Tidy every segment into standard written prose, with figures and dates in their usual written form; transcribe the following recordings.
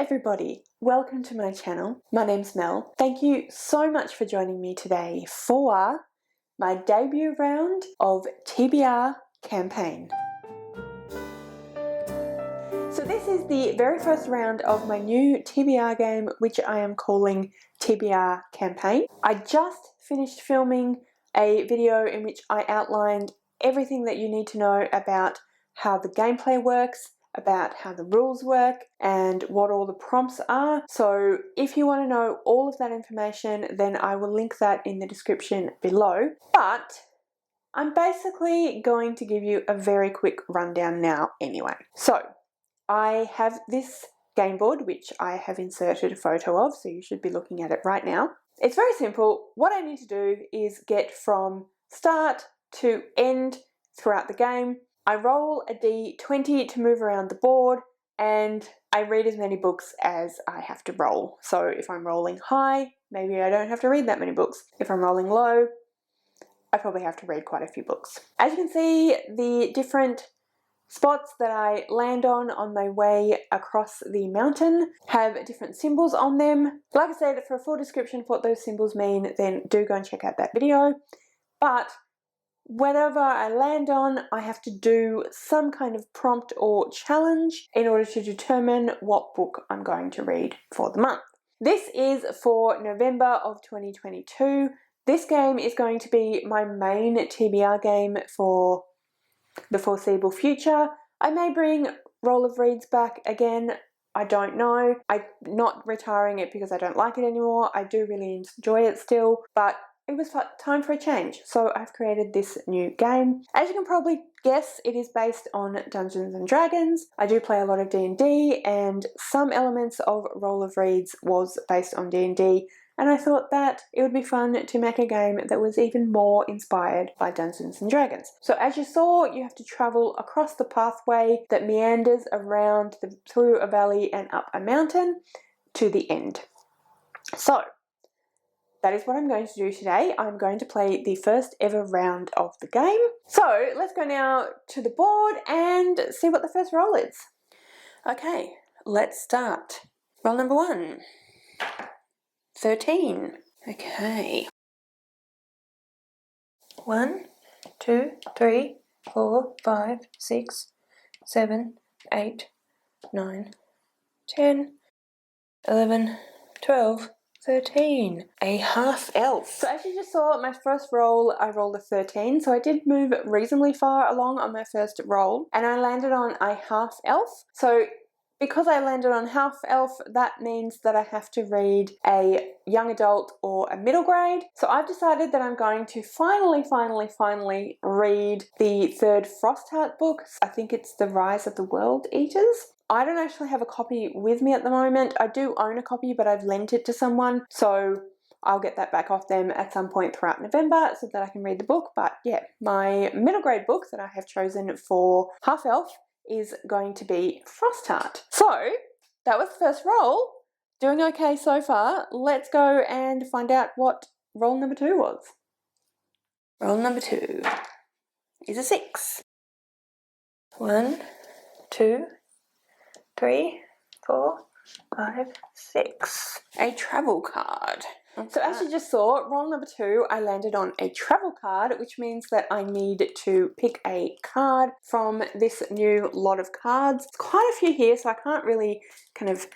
everybody, welcome to my channel. My name's Mel. Thank you so much for joining me today for my debut round of TBR Campaign. So this is the very first round of my new TBR game, which I am calling TBR Campaign. I just finished filming a video in which I outlined everything that you need to know about how the gameplay works, about how the rules work, and what all the prompts are. So if you want to know all of that information, then I will link that in the description below. But I'm basically going to give you a very quick rundown now anyway. So I have this game board, which I have inserted a photo of, so you should be looking at it right now. It's very simple. What I need to do is get from start to end throughout the game. I roll a d20 to move around the board, and I read as many books as I have to roll. So if I'm rolling high, maybe I don't have to read that many books. If I'm rolling low, I probably have to read quite a few books. As you can see, the different spots that I land on my way across the mountain have different symbols on them. Like I said, for a full description of what those symbols mean, then do go and check out that video. But whatever I land on, I have to do some kind of prompt or challenge in order to determine what book I'm going to read for the month. This is for November of 2022. This game is going to be my main TBR game for the foreseeable future. I may bring Roll of Reads back again. I don't know. I'm not retiring it because I don't like it anymore. I do really enjoy it still, but it was time for a change, so I've created this new game. As you can probably guess, it is based on Dungeons and Dragons. I do play a lot of D&D, and some elements of Roll of Reads was based on D&D, and I thought that it would be fun to make a game that was even more inspired by Dungeons and Dragons. So as you saw, you have to travel across the pathway that meanders around through a valley and up a mountain to the end. So that is what I'm going to do today. I'm going to play the first ever round of the game. So let's go now to the board and see what the first roll is. Okay, let's start. Roll number 1. 13. Okay. 1, 2, 3, 4, 5, 6, 7, 8, 9, 10, 11, 12, 13. A half elf. So as you just saw, my first roll, I rolled a 13, so I did move reasonably far along on my first roll, and I landed on a half elf. So because I landed on half elf, that means that I have to read a young adult or a middle grade. So I've decided that I'm going to finally read the third Frostheart book. I think it's The Rise of the World Eaters. I don't actually have a copy with me at the moment. I do own a copy, but I've lent it to someone, so I'll get that back off them at some point throughout November so that I can read the book. But yeah, my middle grade book that I have chosen for half elf is going to be Frostheart. So that was the first roll. Doing okay so far. Let's go and find out what roll number 2 was. Roll number 2 is a 6. 1, 2, 3, 4, 5, 6. A travel card. So as you just saw, roll number 2, I landed on a travel card, which means that I need to pick a card from this new lot of cards. There's quite a few here, so I can't really kind of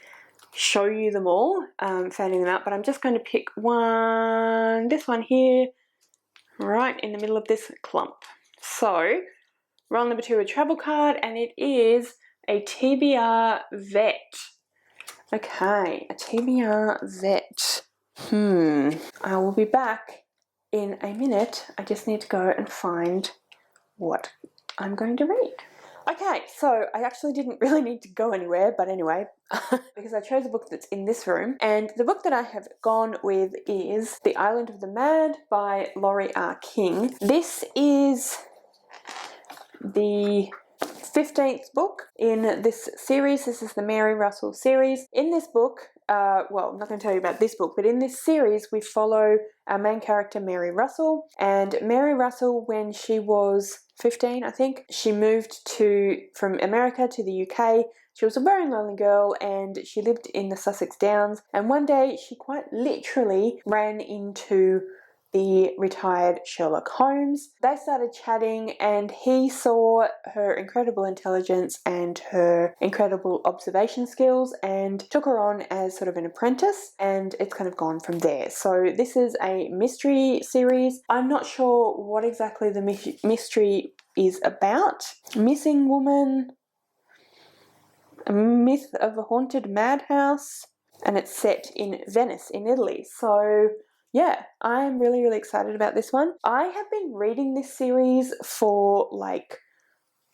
show you them all, fanning them out, but I'm just going to pick one, this one here, right in the middle of this clump. So roll number 2, a travel card, and it is a TBR vet. Okay, a TBR vet. I will be back in a minute. I just need to go and find what I'm going to read. Okay, so I actually didn't really need to go anywhere, but anyway, because I chose a book that's in this room, and the book that I have gone with is The Island of the Mad by Lore R. King. This is the 15th book in this series. This is the Mary Russell series. In this book, well, I'm not going to tell you about this book, but in this series we follow our main character Mary Russell. And Mary Russell, when she was 15, I think, she moved from America to the UK She was a very lonely girl and she lived in the Sussex Downs, and one day she quite literally ran into the retired Sherlock Holmes. They started chatting and he saw her incredible intelligence and her incredible observation skills and took her on as sort of an apprentice, and it's kind of gone from there. So this is a mystery series. I'm not sure what exactly the mystery is about. Missing woman, a myth of a haunted madhouse, and it's set in Venice in Italy. So yeah, I'm really, really excited about this one. I have been reading this series for like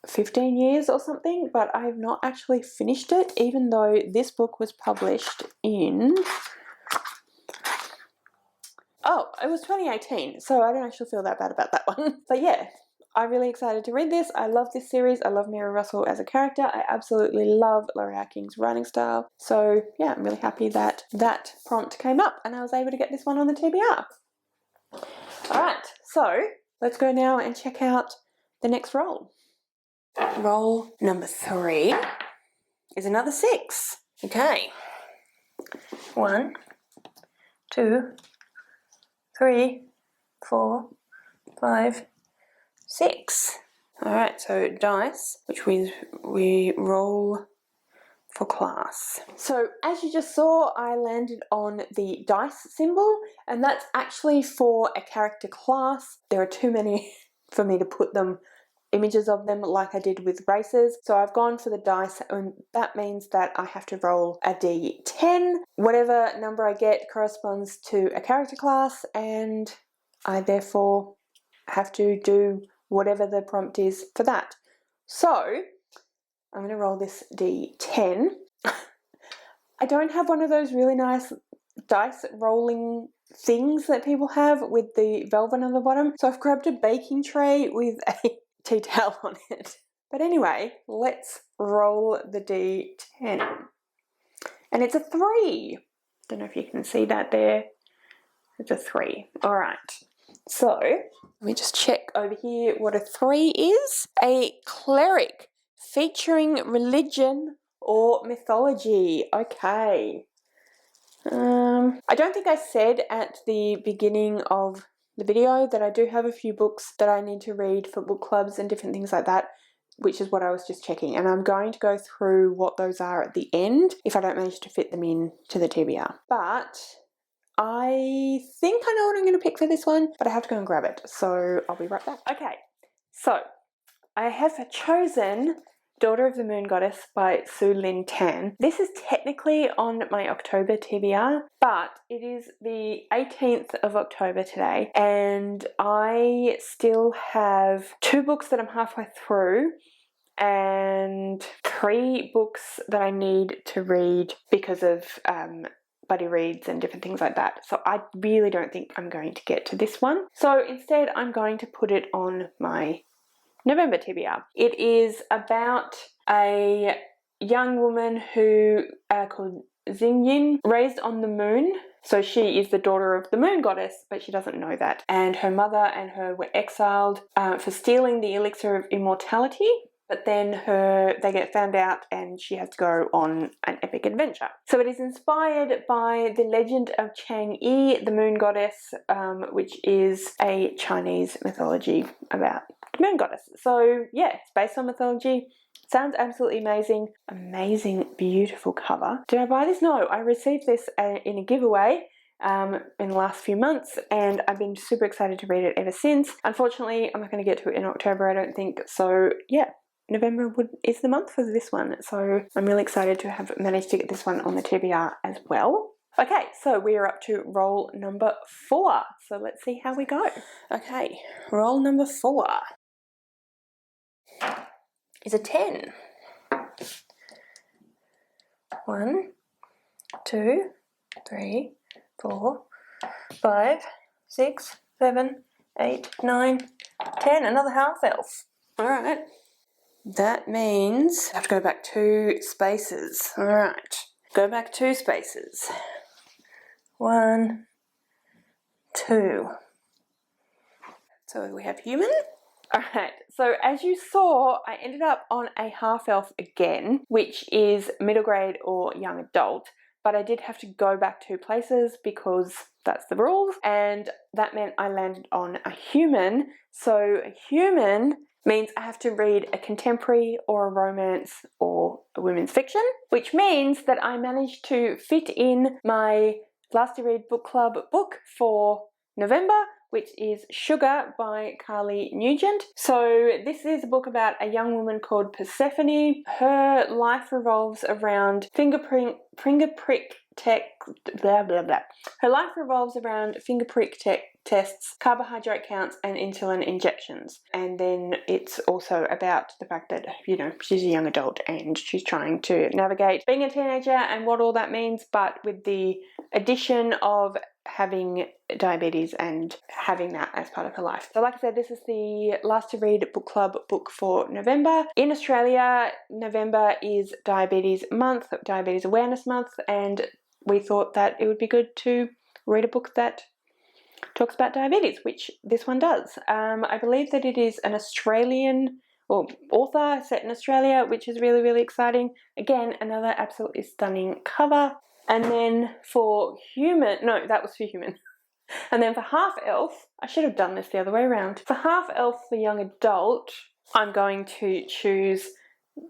15 years or something, but I have not actually finished it, even though this book was published in... oh, it was 2018, so I don't actually feel that bad about that one. But yeah, I'm really excited to read this. I love this series. I love Mary Russell as a character. I absolutely love L'Oreal King's writing style. So yeah, I'm really happy that that prompt came up and I was able to get this one on the TBR. Alright, so let's go now and check out the next roll. Roll number 3 is another 6. Okay. 1, 2, 3, 4, 5, 6. Alright, so dice, which we roll for class. So as you just saw, I landed on the dice symbol, and that's actually for a character class. There are too many for me to put images of them like I did with races. So I've gone for the dice, and that means that I have to roll a d10. Whatever number I get corresponds to a character class, and I therefore have to do whatever the prompt is for that. So I'm going to roll this d10. I don't have one of those really nice dice rolling things that people have with the velvet on the bottom, so I've grabbed a baking tray with a tea towel on it. But anyway, let's roll the d10. And it's a 3. Don't know if you can see that there. It's a 3. Alright. So, let me just check over here what a 3 is. A cleric featuring religion or mythology. Okay. I don't think I said at the beginning of the video that I do have a few books that I need to read for book clubs and different things like that, which is what I was just checking, and I'm going to go through what those are at the end if I don't manage to fit them in to the TBR. But I think I know what I'm going to pick for this one, but I have to go and grab it, so I'll be right back. Okay, so I have chosen Daughter of the Moon Goddess by Su Lin Tan. This is technically on my October TBR, but it is the 18th of October today, and I still have 2 books that I'm halfway through and 3 books that I need to read because of buddy reads and different things like that. So I really don't think I'm going to get to this one. So instead I'm going to put it on my November TBR. It is about a young woman who called Xingyin, raised on the moon. So she is the daughter of the moon goddess, but she doesn't know that. And her mother and her were exiled for stealing the elixir of immortality. But then they get found out and she has to go on an epic adventure. So it is inspired by the legend of Chang'e, the moon goddess, which is a Chinese mythology about the moon goddess. So yeah, it's based on mythology. Sounds absolutely amazing. Amazing, beautiful cover. Did I buy this? No, I received this in a giveaway in the last few months, and I've been super excited to read it ever since. Unfortunately, I'm not going to get to it in October, I don't think. So yeah. November is the month for this one, so I'm really excited to have managed to get this one on the TBR as well. Okay, so we are up to roll number 4, so let's see how we go. Okay, roll number 4 is a 10. 1, 2, 3, 4, 5, 6, 7, 8, 9, 10. Another half elf. Alright. That means I have to go back 2 spaces. Alright, go back 2 spaces. 1, 2. So we have human, Alright, so as you saw, I ended up on a half-elf again, which is middle grade or young adult, but I did have to go back 2 places because that's the rules, and that meant I landed on a human. So a human means I have to read a contemporary or a romance or a women's fiction, which means that I managed to fit in my last to read book club book for November, which is Sugar by Carly Nugent. So this is a book about a young woman called Persephone. Her life revolves around finger prick tech, blah blah blah. Her life revolves around finger prick tech tests, carbohydrate counts, and insulin injections. And then it's also about the fact that, you know, she's a young adult and she's trying to navigate being a teenager and what all that means, but with the addition of having diabetes and having that as part of her life. So like I said, this is the last to read book club book for November. In Australia, November is Diabetes Month, Diabetes Awareness Month, and we thought that it would be good to read a book that talks about diabetes, which this one does. I believe that it is an Australian author set in Australia, which is really, really exciting. Again, another absolutely stunning cover. And then for human, no, that was for human. And then for half elf, I should have done this the other way around. For half elf for young adult, I'm going to choose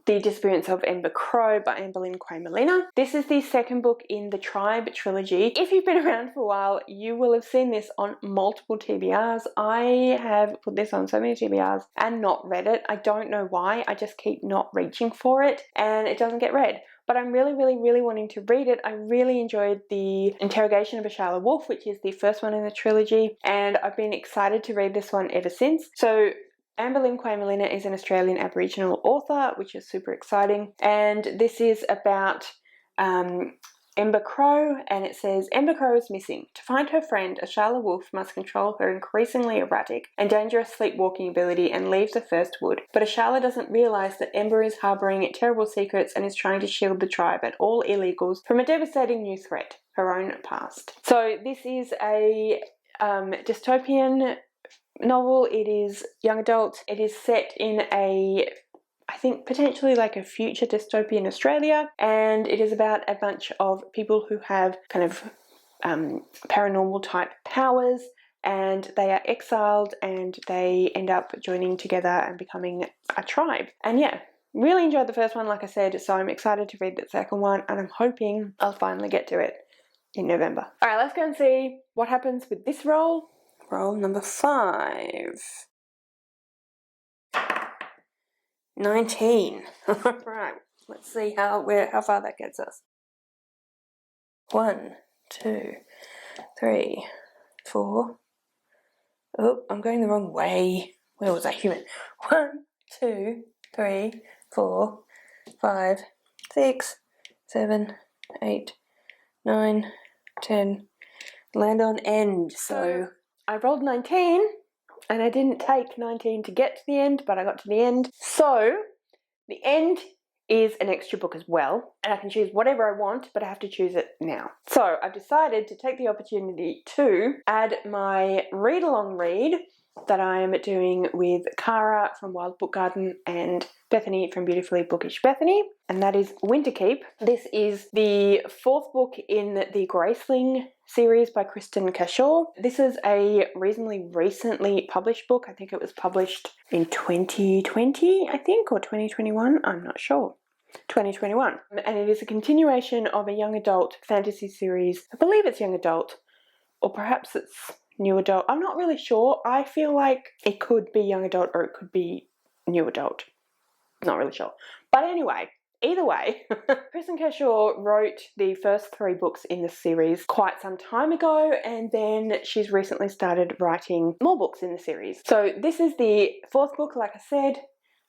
The Disappearance of Ember Crow by Amberlynn Quay-Molina. This is the second book in the Tribe trilogy. If you've been around for a while, you will have seen this on multiple TBRs. I have put this on so many TBRs and not read it. I don't know why. I just keep not reaching for it and it doesn't get read. But I'm really, really, really wanting to read it. I really enjoyed The Interrogation of a Charlotte Wolf, which is the first one in the trilogy, and I've been excited to read this one ever since. So Amberlynn Quay-Molina is an Australian Aboriginal author, which is super exciting. And this is about Ember Crow, and it says, Ember Crow is missing. To find her friend, a Charlotte Wolf must control her increasingly erratic and dangerous sleepwalking ability and leave the first wood. But Ashala doesn't realise that Ember is harbouring terrible secrets and is trying to shield the tribe and all illegals from a devastating new threat, her own past. So this is a dystopian novel. It is young adult. It is set in I think potentially like a future dystopian Australia, and it is about a bunch of people who have kind of paranormal type powers, and they are exiled and they end up joining together and becoming a tribe. And yeah, really enjoyed the first one, like I said, so I'm excited to read the second one, and I'm hoping I'll finally get to it in November. Alright, let's go and see what happens with this roll. Roll number 5. 19. Right, let's see how far that gets us. 1, 2, 3, 4. Oh, I'm going the wrong way. Where was that human? 1, 2, 3, 4, 5, 6, 7, 8, 9, 10. Land on end. So I rolled 19. And I didn't take 19 to get to the end, but I got to the end. So the end is an extra book as well, and I can choose whatever I want, but I have to choose it now. So I've decided to take the opportunity to add my read-along read that I am doing with Cara from Wild Book Garden and Bethany from Beautifully Bookish Bethany, and that is Winterkeep. This is the 4th book in the Graceling series by Kristen Cashore. This is a reasonably recently published book. I think it was published in 2020, I think, or 2021, I'm not sure. 2021. And it is a continuation of a young adult fantasy series. I believe it's young adult, or perhaps it's new adult. I'm not really sure. I feel like it could be young adult or it could be new adult. Not really sure. But anyway, either way, Kristen Cashore wrote the first 3 books in the series quite some time ago, and then she's recently started writing more books in the series. So this is the 4th book, like I said.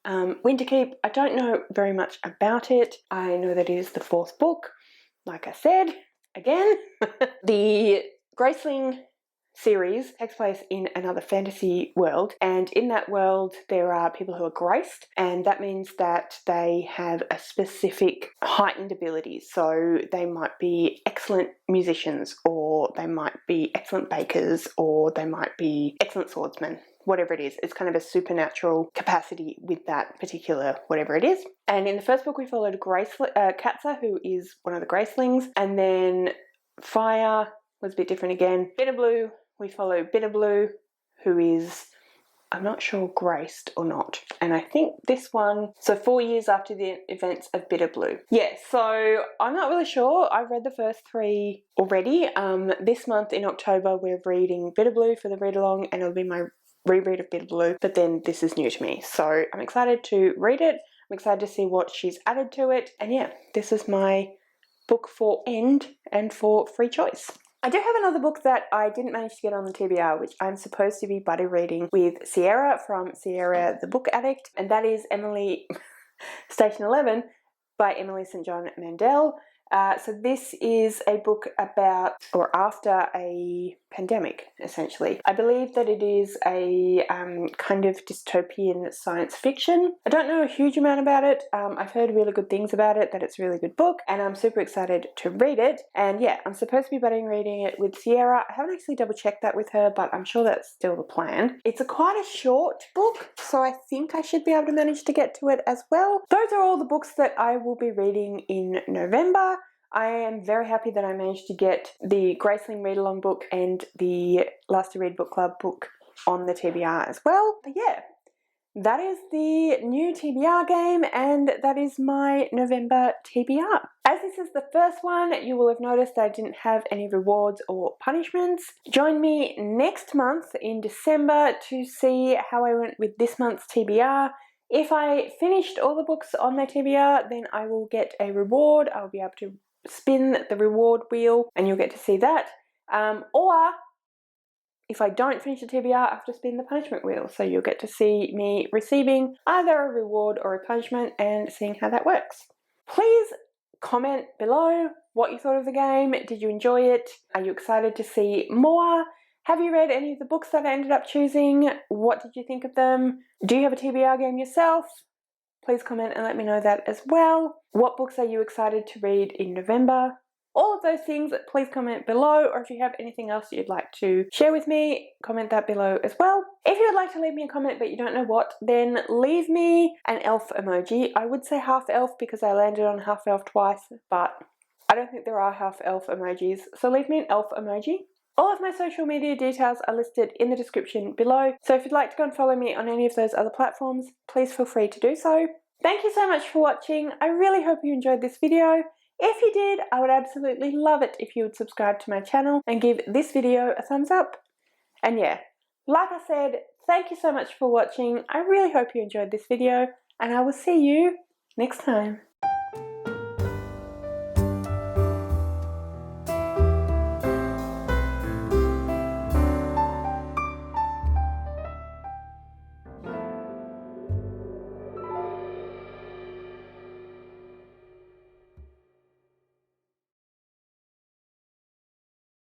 Winterkeep, I don't know very much about it. I know that it is the 4th book, like I said, again. The Graceling series takes place in another fantasy world, and in that world there are people who are graced, and that means that they have a specific heightened ability. So they might be excellent musicians, or they might be excellent bakers, or they might be excellent swordsmen, whatever it is. It's kind of a supernatural capacity with that particular whatever it is. And in the first book we followed Katza, who is one of the Gracelings, and then Fire was a bit different again. Bitterblue, we follow Bitterblue, who is, I'm not sure, graced or not. And I think this one, so 4 years after the events of Bitterblue. Yeah, so I'm not really sure. I've read the first 3 already. This month in October, we're reading Bitterblue for the read-along, and it'll be my reread of Bitterblue, but then this is new to me. So I'm excited to read it. I'm excited to see what she's added to it. And yeah, this is my book for end and for free choice. I do have another book that I didn't manage to get on the TBR, which I'm supposed to be buddy reading with Sierra from Sierra the Book Addict, and that is Emily Station 11 by Emily St. John Mandel. So this is a book about, or after, a pandemic, essentially. I believe that it is a kind of dystopian science fiction. I don't know a huge amount about it. I've heard really good things about it, that it's a really good book, and I'm super excited to read it. And yeah, I'm supposed to be buddy reading it with Sierra. I haven't actually double checked that with her, but I'm sure that's still the plan. It's quite a short book, so I think I should be able to manage to get to it as well. Those are all the books that I will be reading in November. I am very happy that I managed to get the Graceling read-along book and the Last to Read Book Club book on the TBR as well. But yeah, that is the new TBR game, and that is my November TBR. As this is the first one, you will have noticed that I didn't have any rewards or punishments. Join me next month in December to see how I went with this month's TBR. If I finished all the books on my TBR, then I will get a reward. I'll be able to spin the reward wheel and you'll get to see that. Or if I don't finish the TBR, I have to spin the punishment wheel. So you'll get to see me receiving either a reward or a punishment and seeing how that works. Please comment below what you thought of the game. Did you enjoy it? Are you excited to see more? Have you read any of the books that I ended up choosing? What did you think of them? Do you have a TBR game yourself? Please comment and let me know that as well. What books are you excited to read in November? All of those things, please comment below, or if you have anything else you'd like to share with me, comment that below as well. If you would like to leave me a comment but you don't know what, then leave me an elf emoji. I would say half elf because I landed on half elf twice, but I don't think there are half elf emojis, so leave me an elf emoji. All of my social media details are listed in the description below, so if you'd like to go and follow me on any of those other platforms, please feel free to do so. Thank you so much for watching. I really hope you enjoyed this video. If you did, I would absolutely love it if you would subscribe to my channel and give this video a thumbs up. And yeah, like I said, thank you so much for watching. I really hope you enjoyed this video, and I will see you next time.